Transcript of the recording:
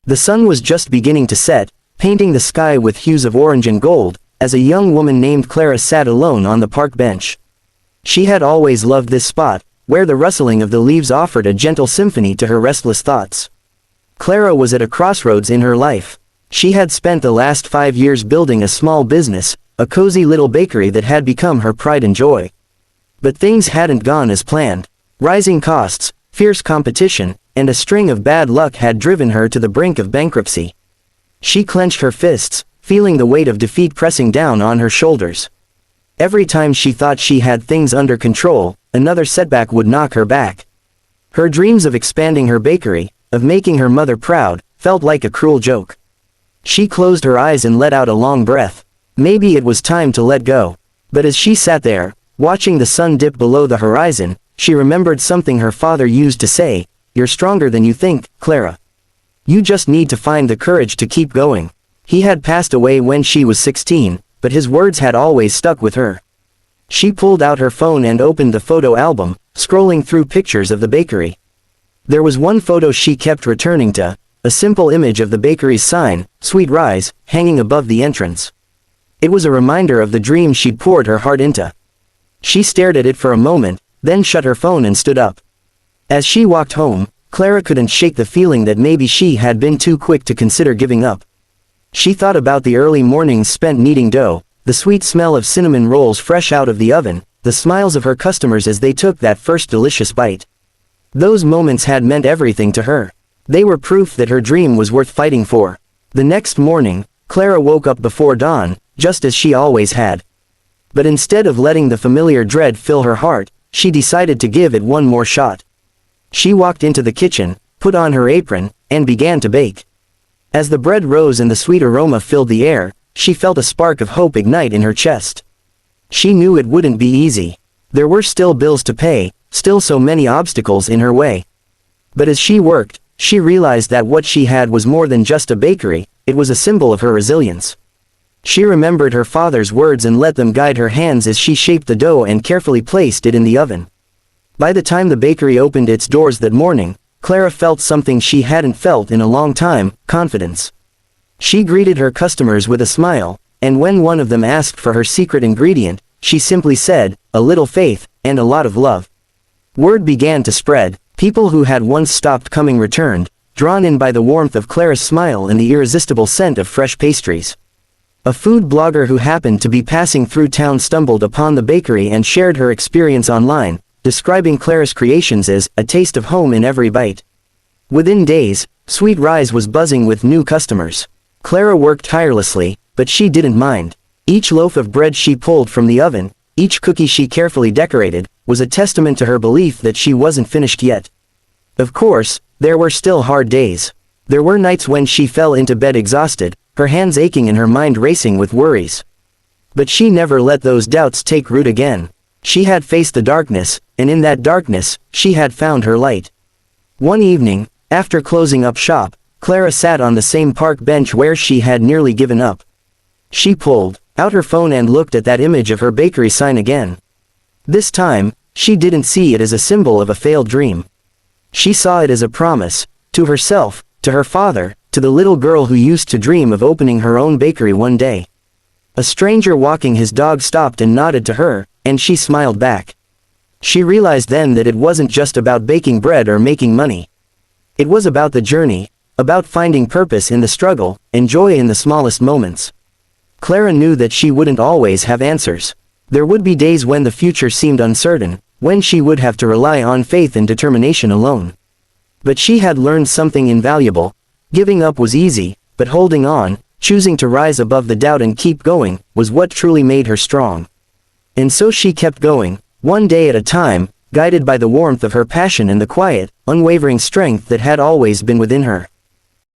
The sun was just beginning to set, painting the sky with hues of orange and gold, as a young woman named Clara sat alone on the park bench. She had always loved this spot, where the rustling of the leaves offered a gentle symphony to her restless thoughts. Clara was at a crossroads in her life. She had spent the last 5 years building a small business, a cozy little bakery that had become her pride and joy. But things hadn't gone as planned. Rising costs, fierce competition, and a string of bad luck had driven her to the brink of bankruptcy. She clenched her fists, feeling the weight of defeat pressing down on her shoulders. Every time she thought she had things under control, another setback would knock her back. Her dreams of expanding her bakery, of making her mother proud, felt like a cruel joke. She closed her eyes and let out a long breath. Maybe it was time to let go. But as she sat there, watching the sun dip below the horizon, she remembered something her father used to say, "You're stronger than you think, Clara. You just need to find the courage to keep going." He had passed away when she was 16, but his words had always stuck with her. She pulled out her phone and opened the photo album, scrolling through pictures of the bakery. There was one photo she kept returning to, a simple image of the bakery's sign, "Sweet Rise," hanging above the entrance. It was a reminder of the dream she'd poured her heart into. She stared at it for a moment, then shut her phone and stood up. As she walked home, Clara couldn't shake the feeling that maybe she had been too quick to consider giving up. She thought about the early mornings spent kneading dough, the sweet smell of cinnamon rolls fresh out of the oven, the smiles of her customers as they took that first delicious bite. Those moments had meant everything to her. They were proof that her dream was worth fighting for. The next morning, Clara woke up before dawn, just as she always had. But instead of letting the familiar dread fill her heart, she decided to give it one more shot. She walked into the kitchen, put on her apron, and began to bake. As the bread rose and the sweet aroma filled the air, she felt a spark of hope ignite in her chest. She knew it wouldn't be easy. There were still bills to pay, still so many obstacles in her way. But as she worked, she realized that what she had was more than just a bakery, it was a symbol of her resilience. She remembered her father's words and let them guide her hands as she shaped the dough and carefully placed it in the oven. By the time the bakery opened its doors that morning, Clara felt something she hadn't felt in a long time, confidence. She greeted her customers with a smile, and when one of them asked for her secret ingredient, she simply said, "A little faith, and a lot of love." Word began to spread. People who had once stopped coming returned, drawn in by the warmth of Clara's smile and the irresistible scent of fresh pastries. A food blogger who happened to be passing through town stumbled upon the bakery and shared her experience online, describing Clara's creations as a taste of home in every bite. Within days, Sweet Rise was buzzing with new customers. Clara worked tirelessly, but she didn't mind. Each loaf of bread she pulled from the oven, each cookie she carefully decorated, was a testament to her belief that she wasn't finished yet. Of course, there were still hard days. There were nights when she fell into bed exhausted, her hands aching and her mind racing with worries. But she never let those doubts take root again. She had faced the darkness, and in that darkness, she had found her light. One evening, after closing up shop, Clara sat on the same park bench where she had nearly given up. She pulled out her phone and looked at that image of her bakery sign again. This time, she didn't see it as a symbol of a failed dream. She saw it as a promise, to herself, to her father, to the little girl who used to dream of opening her own bakery one day. A stranger walking his dog stopped and nodded to her, and she smiled back. She realized then that it wasn't just about baking bread or making money. It was about the journey, about finding purpose in the struggle, and joy in the smallest moments. Clara knew that she wouldn't always have answers. There would be days when the future seemed uncertain, when she would have to rely on faith and determination alone. But she had learned something invaluable. Giving up was easy, but holding on, choosing to rise above the doubt and keep going, was what truly made her strong. And so she kept going, one day at a time, guided by the warmth of her passion and the quiet, unwavering strength that had always been within her.